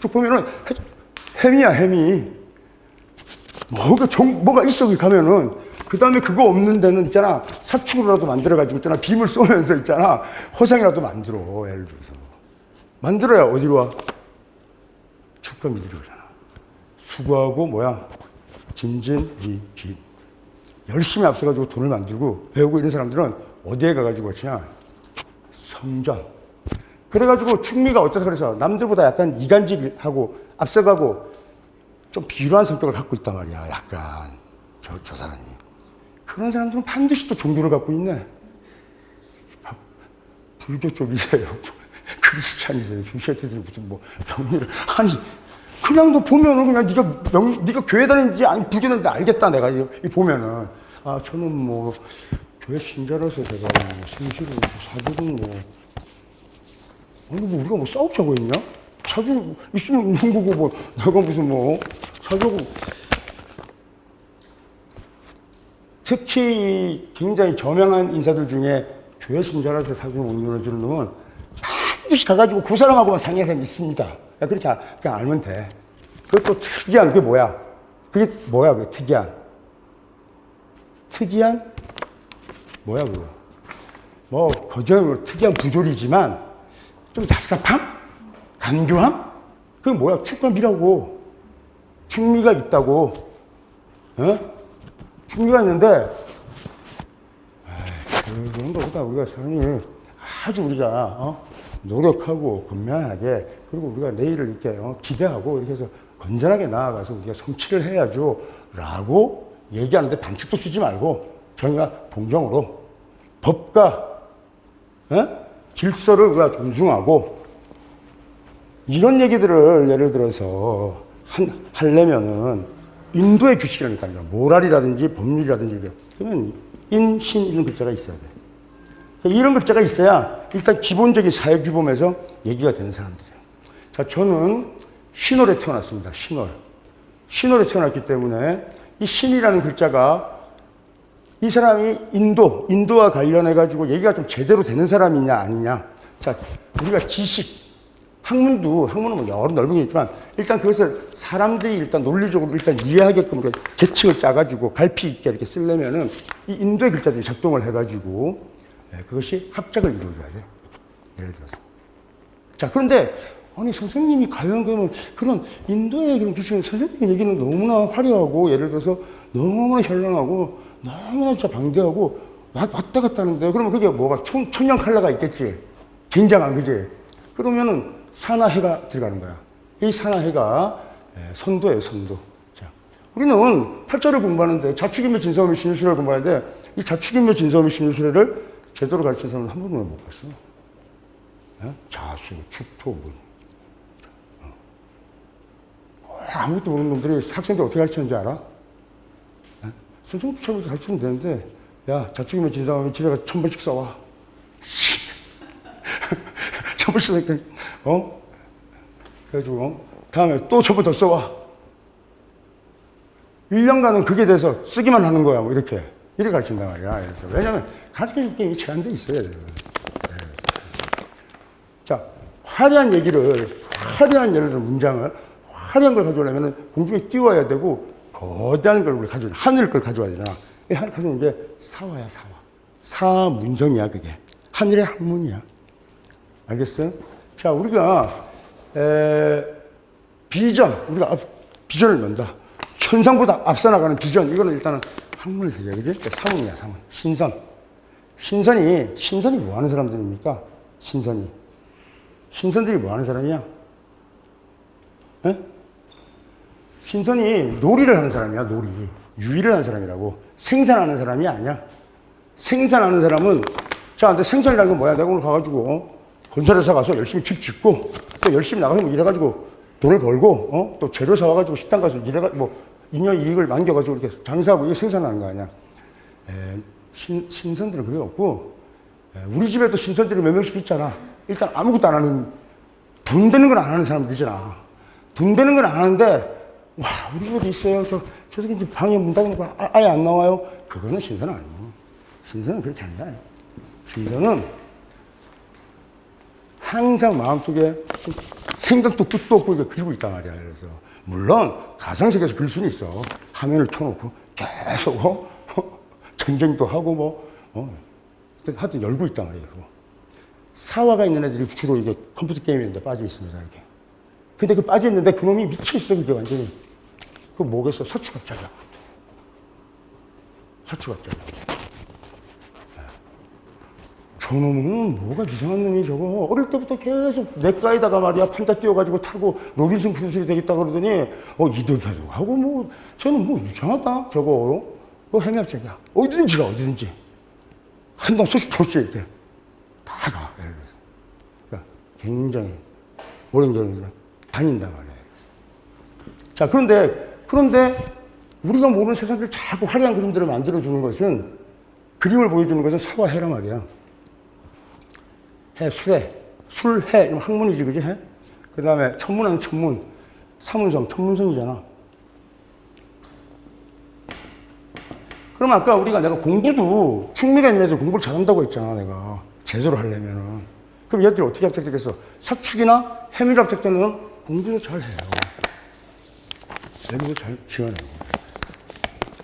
쭉 보면은 햄이야, 햄이. 뭐가 있어, 거기 가면은. 그 다음에 그거 없는 데는 있잖아. 사축으로라도 만들어가지고 있잖아. 빔을 쏘면서 있잖아. 허상이라도 만들어, 예를 들어서. 만들어야 어디로 와? 축가 믿으러 오잖아. 수고하고, 짐진, 기. 열심히 앞서가지고 돈을 만들고 배우고 이런 사람들은 어디에 가가지고 치냐? 성전. 그래가지고 충미가 어떠서 그래서 남들보다 약간 이간질하고 앞서가고 좀 비루한 성격을 갖고 있단 말이야. 약간 저 사람이. 그런 사람들은 반드시 또 종교를 갖고 있네. 불교 쪽이세요. 크리스찬이세요. 주시애트들이 무슨 명리를. 아니, 그냥 너 보면은 그냥 네가 교회 다니는지 아니 불교 다니는지 알겠다. 내가 보면은. 아, 저는 교회 신자라서 제가 성실은 사주는 아니, 우리가 싸우자고 했냐? 사주 있으면 있는 거고, 내가 무슨 사주고. 특히 굉장히 저명한 인사들 중에 교회 신자라서 사주를 못 이루어주는 놈은 반드시 가가지고 그 사람하고만 상의한 사람이 있습니다. 그렇게 그냥 알면 돼. 그것도 특이한, 그게 뭐야? 그게 특이한? 특이한? 뭐야, 그거? 거저로 특이한 부조리지만 좀 답답함? 간교함? 그게 뭐야? 축감이라고. 충미가 있다고. 충미가 있는데, 그런 거보다 우리가 사람이 아주 우리가, 노력하고 건면하게, 그리고 우리가 내일을 이렇게 기대하고 이렇게 해서 건전하게 나아가서 우리가 성취를 해야죠. 라고 얘기하는데 반칙도 쓰지 말고, 저희가 동정으로 법과, 질서를 우리가 존중하고, 이런 얘기들을 예를 들어서 하려면은 인도의 규칙이라니까요. 모랄이라든지 법률이라든지. 그러면 신 이런 글자가 있어야 돼. 이런 글자가 있어야 일단 기본적인 사회규범에서 얘기가 되는 사람들이에요. 자, 저는 신월에 태어났습니다. 신월에 태어났기 때문에 이 신이라는 글자가 이 사람이 인도와 관련해가지고 얘기가 좀 제대로 되는 사람이냐 아니냐. 자, 우리가 학문은 여러 넓은 게 있지만 일단 그것을 사람들이 일단 논리적으로 일단 이해하게끔 계층을 짜가지고 갈피 있게 이렇게 쓰려면은 이 인도의 글자들이 작동을 해가지고 그것이 합작을 이루어줘야 돼. 예를 들어서. 자, 그런데 아니 선생님이 과연 그러면 그런 인도의 그런 규칙은 선생님 얘기는 너무나 화려하고 예를 들어서 너무나 현란하고 너무나 진짜 방대하고 왔다 갔다 하는데 그러면 그게 뭐가 천년 칼라가 있겠지. 굉장한 그지. 그러면은 산화해가 들어가는 거야. 이 산화해가 선도예요, 선도. 자, 우리는 팔자를 공부하는데 자축인묘 진사오미 신유술을 공부하는데 이 자축인묘 진사오미 신유술을 제대로 가르친 사람은 한 번도 못 봤어. 자수, 축토, 아무것도 모르는 놈들이 학생들 어떻게 가르치는지 알아? 선생님 가르치면 되는데, 야, 자축인묘 진사오미 집에 가서 1000번씩 써와. 1000번씩 그래가지고, 다음에 또 1000번 더 써와. 1년간은 그게 돼서 쓰기만 하는 거야, 이렇게 가르친단 말이야. 왜냐면, 가르칠 게 제한돼 있어야 돼요. 자, 화려한 예를 들어 문장을, 화려한 걸 가져오려면 공중에 띄워야 되고, 거대한 걸 우리 가져오자. 하늘 걸 가져와야 되잖아. 이 하늘 가져오는 게 사화야, 사화. 사문성이야, 그게. 하늘의 학문이야. 알겠어요? 자, 우리가, 우리가 비전을 연다. 현상보다 앞서 나가는 비전. 이거는 일단은 학문의 세계, 그지? 사문이야, 사문. 신선이 뭐 하는 사람들입니까? 신선들이 뭐 하는 사람이야? 신선이 놀이를 하는 사람이야, 유의를 하는 사람이라고. 생산하는 사람이 아니야. 생산하는 사람은, 자, 근데 생산이라는 건 뭐야? 내가 오늘 가가지고, 건설회사 가서 열심히 집 짓고, 또 열심히 나가서 일해가지고 돈을 벌고, 또 재료 사와가지고 식당 가서 잉여 이익을 남겨가지고 이렇게 장사하고 이게 생산하는 거 아니야. 신선들은 그게 없고, 우리 집에도 신선들이 몇 명씩 있잖아. 일단 아무것도 안 하는, 돈 되는 건 안 하는 사람들이잖아. 돈 되는 건 안 하는데, 와, 우리 집에도 있어요. 저 새끼 방에 문 닫는 거 아예 안 나와요. 그거는 신선 아니고. 신선은 그렇게 아니야. 신선은 항상 마음속에 생각도 끝도 없고 이게 그리고 있단 말이야. 그래서 물론 가상세계에서 그릴 수는 있어. 화면을 켜놓고 계속 전쟁도 하고 하여튼 열고 있단 말이에요. 사화가 있는 애들이 주로 이게 컴퓨터 게임인데 빠져 있습니다. 이렇게. 근데 그 빠져 있는데 그놈이 미쳐 있어. 그게 완전히. 그 뭐겠어? 서축합자야. 서축합자야. 저놈은 뭐가 이상한 놈이 저거. 어릴 때부터 계속 냇가에다가 말이야 판자 띄워가지고 타고 로빈슨 크루소에 되겠다 그러더니 이도 계속 하고 저는 이상하다 저거. 그거 행합자야. 어디든지 가 어디든지. 한동 수십 도시에 이렇게 다 가. 예를 들어서. 그러니까 굉장히 오랜 기간을 다닌단 말이에요. 자, 그런데 우리가 모르는 세상들 자꾸 화려한 그림들을 만들어주는 것은 그림을 보여주는 것은 사화해란 말이야. 해, 술해, 이런 학문이지, 그지? 해? 그 다음에 천문하면 천문, 사문성, 천문성이잖아. 그럼 아까 내가 공부도 충미가 있는 애들 공부를 잘한다고 했잖아, 내가. 제대로 하려면은. 그럼 얘들이 어떻게 합작되겠어? 사축이나 해밀 합작되는 공부도 잘 해요. 얘기도 잘 지어내고.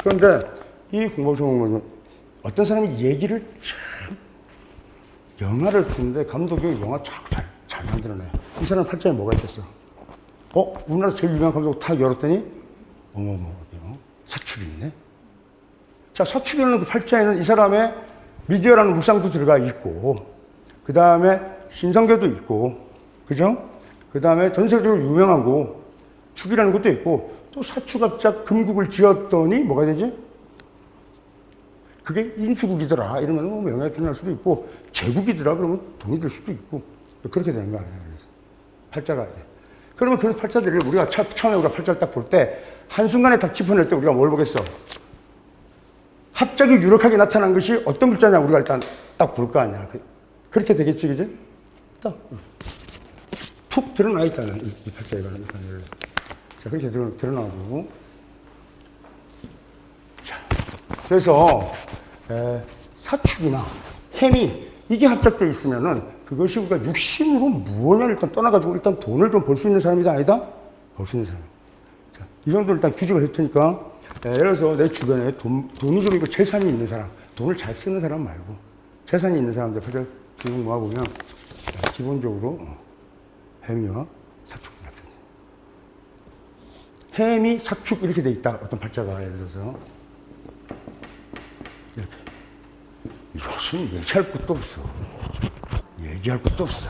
그런데 이 공부정은 어떤 사람이 얘기를 참 영화를 보는데 감독이 영화 자꾸 잘 만들어내. 이 사람 팔자에 뭐가 있겠어? 우리나라에서 제일 유명한 감독 다 열었더니 사축이 있네. 자, 사축이라는 그 팔자에는 이 사람의 미디어라는 물상도 들어가 있고, 그 다음에 신성계도 있고, 그죠? 그 다음에 전 세계적으로 유명하고, 축이라는 것도 있고, 또 사축합작 금국을 지었더니 뭐가 되지? 그게 인수국이더라. 이러면 명예가 드러날 수도 있고, 제국이더라. 그러면 돈이 될 수도 있고, 그렇게 되는 거 아니에요. 그래서 팔자가. 그러면 그 팔자들을 우리가 처음에 우리가 팔자를 딱 볼 때, 한순간에 딱 짚어낼 때 우리가 뭘 보겠어? 합작이 유력하게 나타난 것이 어떤 글자냐, 우리가 일단 딱 볼 거 아니야. 그렇게 되겠지, 그지? 딱. 툭 드러나 있다는, 이 팔자에 관한. 자, 그렇게 드러나고. 자, 그래서, 사축이나 햄이, 이게 합작되어 있으면은 그것이 우리가 육신으로 무엇을 일단 떠나가지고 일단 돈을 좀 벌 수 있는 사람이다, 아니다? 벌 수 있는 사람. 자, 이 정도 일단 규정을 할 테니까, 예를 들어서 내 주변에 돈이 좀 있고 재산이 있는 사람, 돈을 잘 쓰는 사람 말고, 재산이 있는 사람들, 그걸 기본 모아보면, 기본적으로, 햄이와 사축이 합쳐져. 햄이 사축 이렇게 돼 있다. 어떤 팔자가 예를 들어서. 이렇게. 이것은 얘기할 것도 없어. 얘기할 것도 없어.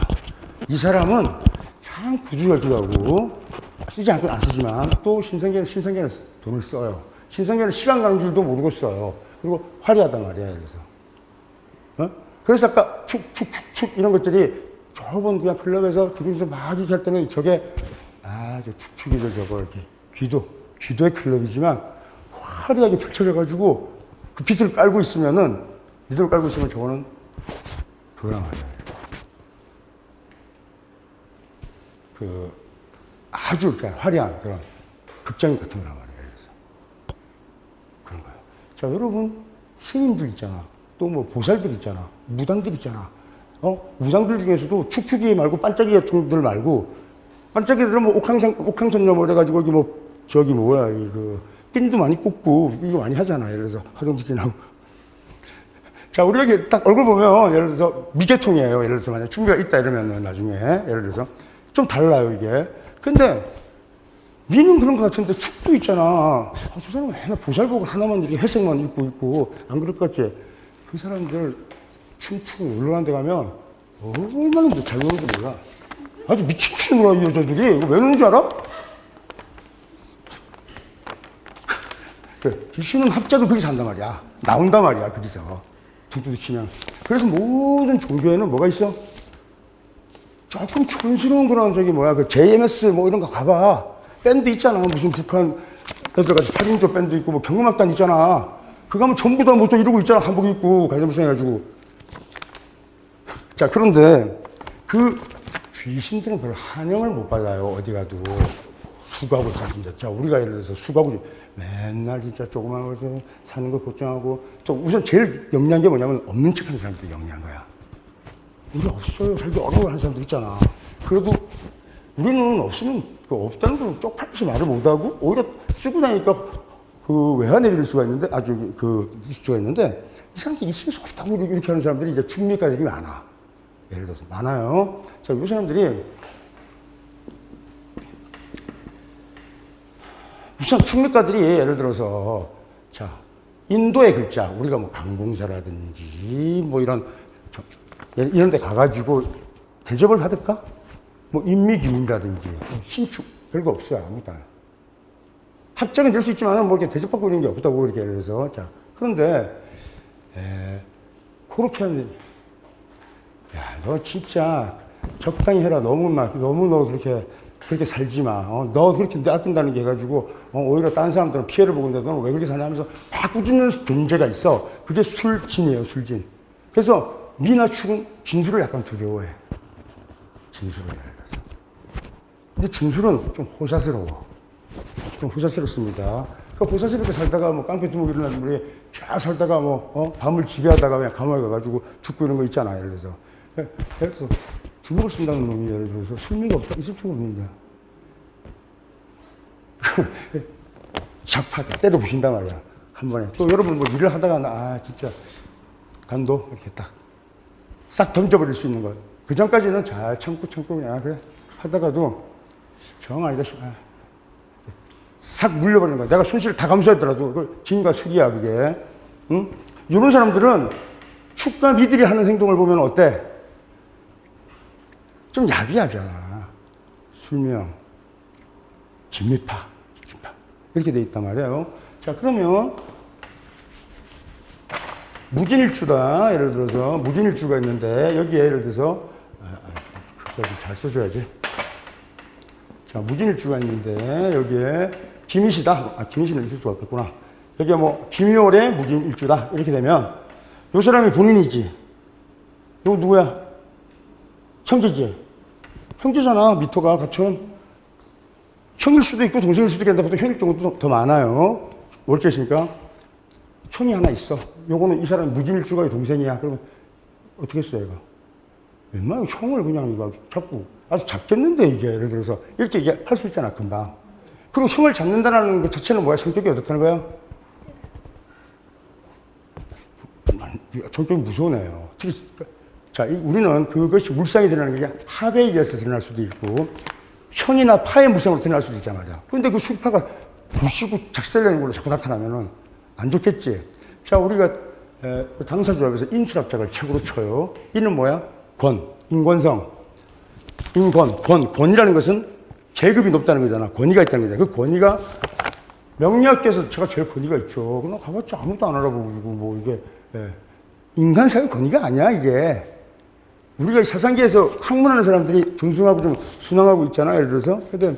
이 사람은 참 부지런하기도 하고, 쓰지 않고 안 쓰지만, 또 신성계는 돈을 써요. 신성계는 시간 가는 줄도 모르고 써요. 그리고 화려하단 말이야, 예를 들어서. 그래서 아까 축 이런 것들이 저번 그냥 클럽에서 둘이서 막 이렇게 할 때는 저게, 저 축축이들 저거 이렇게 귀도의 클럽이지만 화려하게 펼쳐져가지고 그 빛을 깔고 있으면 저거는 그거란 말이야. 아주 화려한 그런 극장 같은 거란 말이에요. 그래서 그런 거예요. 자, 여러분, 스님들 있잖아. 또 보살들 있잖아. 무당들 있잖아. 무당들 중에서도 축축이 말고 반짝이 같은들 말고, 반짝이들은 옥황선녀 해가지고, 핀도 많이 꽂고, 이거 많이 하잖아. 예를 들어서, 화장도 지나고. 자, 우리가 이렇게 딱 얼굴 보면, 예를 들어서, 미개통이에요. 예를 들어서, 만약 충비가 있다 이러면은 나중에, 예를 들어서, 좀 달라요, 이게. 근데, 미는 그런 것 같은데, 축도 있잖아. 저 사람은 맨날 보살복 하나만 이렇게 회색만 입고 있고, 안 그럴 것 같지? 그 사람들 춤추고 놀러간 데 가면, 얼마나 잘 노는지 몰라. 아주 미친 놀아, 이 여자들이. 이거 왜 노는 줄 알아? 귀신은 합작을 거기서 한단 말이야. 나온단 말이야, 거기서. 둥둥 치면. 그래서 모든 종교에는 뭐가 있어? 조금 촌스러운 그런 그 JMS 이런 거 가봐. 밴드 있잖아. 무슨 북한 애들 같이 8인조 밴드 있고 경음악단 있잖아. 그거 하면 전부 다 또 이러고 있잖아. 한복 입고 관념성 해가지고. 자, 그런데 그 귀신들은 별로 환영을 못 받아요. 어디 가도. 수고하고 다 진짜. 자, 우리가 예를 들어서 수고하고 맨날 진짜 조그만 곳에서 사는 거 걱정하고, 또 우선 제일 영리한 게 뭐냐면 없는 척 하는 사람들이 영리한 거야. 우리 없어요. 살기 어려워하는 사람들 있잖아. 그래도 우리는 없으면 없다는 걸 쪽팔려서 말을 못하고 오히려 쓰고 나니까 그 외화내밀 수가 있는데 아주 있을 수가 있는데 이 사람들이 있을 수 없다고 이렇게 하는 사람들이 이제 중미가들이 많아. 예를 들어서 많아요. 자, 이 사람들이 우선 중미가들이 예를 들어서 자 인도의 글자 우리가 뭐 강공사라든지 뭐 이런 데 가가지고 대접을 받을까? 뭐 인미기문이라든지 신축 별거 없어요. 아무것도 안. 합작은 될 수 있지만 뭐 이렇게 대접받고 있는 게 없다고 이렇게 해서 자 그런데 그렇게 하면 야 너 진짜 적당히 해라. 너무 너 그렇게 살지 마. 너 그렇게 아낀다는 게 해가지고 오히려 다른 사람들은 피해를 보고 있는데 너는 왜 그렇게 사냐 하면서 막 꾸짖는 존재가 있어. 그게 술진이에요. 술진. 그래서 미나 축은 진술을 약간 두려워해. 진술을 예를 들어서. 근데 진술은 좀 호사스러워. 좀 호사스럽습니다. 그 호사스럽게 살다가 뭐 깡패 두목 일어나는 분이 쫙 살다가 밤을 지배하다가 그냥 감옥에 가가지고 죽고 이런 거 있잖아. 예를 들어서. 예를 들어서 주먹을 쓴다는 놈이 예를 들어서 술미가 없다. 있을 수가 없는데. 작파다. 때려 부신단 말이야. 한 번에. 또 여러분 뭐 일을 하다가 진짜 간도 이렇게 딱 싹 던져버릴 수 있는 거. 그 전까지는 잘 참고 그냥 그래 하다가도 정 아니다 싶어. 싹 물려버리는 거야. 내가 손실을 다 감수했더라도 그 진과 수리야 그게. 응? 이런 사람들은 축과 미들이 하는 행동을 보면 어때? 좀 야비하잖아. 술명, 진미파, 진파 이렇게 돼 있단 말이에요. 자 그러면 무진일주다. 예를 들어서 무진일주가 있는데 여기에 예를 들어서 잘 써줘야지. 자 무진일주가 있는데 여기에 김이시다. 김이시는 있을 수가 없겠구나. 여기에 뭐 김이월의 무진일주다. 이렇게 되면 이 사람이 본인이지. 이거 누구야? 형제지. 형제잖아. 미토가 같은 형일 수도 있고 동생일 수도 있겠는데 보통 형일 경우도 더 많아요. 월제시니까. 형이 하나 있어. 요거는 이 사람이 무진일주가 동생이야. 그러면 어떻게 써, 얘가? 웬만하면 형을 그냥 이거 잡고, 아주 잡겠는데, 이게. 예를 들어서. 이렇게 할 수 있잖아, 금방. 그리고 형을 잡는다는 것 자체는 뭐야? 성격이 어떻다는 거야? 성격이 무서워요. 자, 우리는 그것이 물상이 드러나는 게 합에 의해서 드러날 수도 있고, 현이나 파의 물상으로 드러날 수도 있단 말이야. 근데 그 술파가 부시고 작살내는 걸로 자꾸 나타나면은 안 좋겠지. 자, 우리가 당사조합에서 인술합작을 책으로 쳐요. 이는 뭐야? 권, 인권성. 권이라는 것은 계급이 높다는 거잖아. 권위가 있다는 거잖아. 그 권위가 명리학계에서 제가 제일 권위가 있죠. 그냥 가봤자 아무도 안 알아보고 뭐 이게 인간사회 권위가 아니야 이게. 우리가 사상계에서 학문하는 사람들이 존중하고 좀 순항하고 있잖아. 예를 들어서. 근데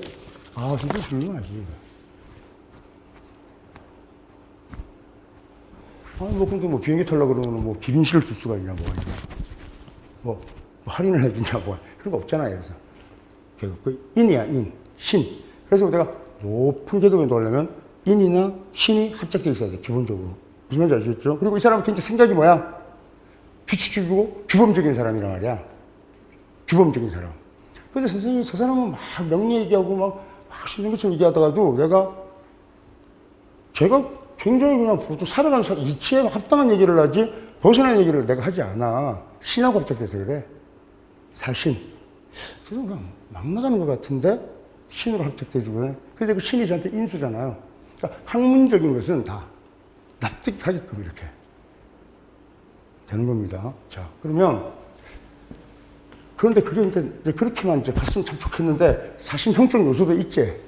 진짜 훌륭하지. 근데 비행기 타려고 그러면 기린실을 쓸 수가 있냐, 뭐 할인을 해주냐, 그런 거 없잖아요. 그래서. 그 인이야, 인. 신. 그래서 내가 높은 계급에 놓으려면 인이나 신이 합작되어 있어야 돼, 기본적으로. 무슨 말인지 아시겠죠? 그리고 이 사람은 진짜 생각이 뭐야? 규칙적이고 규범적인 사람이란 말이야. 규범적인 사람. 근데 선생님이 저 사람은 막 명리 얘기하고 막 신는 것처럼 얘기하다가도 제가 굉장히 그냥 보통 살아가는 이치에 합당한 얘기를 하지 벗어난 얘기를 내가 하지 않아. 신하고 합작돼서 그래. 사신. 그래서 그냥 막 나가는 것 같은데 신으로 합작되지 그래. 그래서 그 신이 저한테 인수잖아요. 그러니까 학문적인 것은 다 납득하게끔 이렇게 되는 겁니다. 자, 그러면 그런데 그게 이제 그렇게만 이제 갔으면 참 좋겠는데 사실 형적 요소도 있지.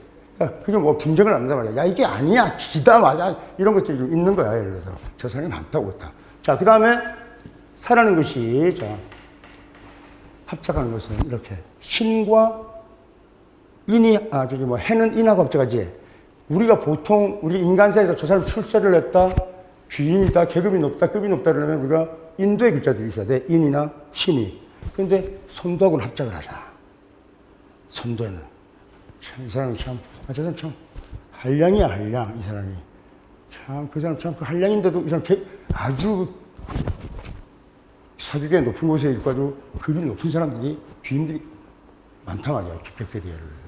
그게 뭐 분쟁을 안 한단 말이야. 야, 이게 아니야. 기다, 맞아. 이런 것들이 좀 있는 거야. 예를 들어서. 저 사람이 많다고 그렇다. 자, 그 다음에 사라는 것이, 합작하는 것은 이렇게. 신과 인이, 해는 인하고 합작하지. 우리가 보통, 우리 인간사에서 저 사람 출세를 했다, 귀인이다, 계급이 높다, 급이 높다 그러면 우리가 인도의 글자들이 있어야 돼. 인이나 신이. 근데 선도하고는 합작을 하잖아. 선도에는. 참, 이 사람이 참, 저 사람 참, 한량이야, 한량, 이 사람이. 참, 그 사람 참, 그 한량인데도 이 사람 아주 사교계 높은 곳에 있고 아주 급이 높은 사람들이, 귀인들이 많단 말이야, 기백테리아를.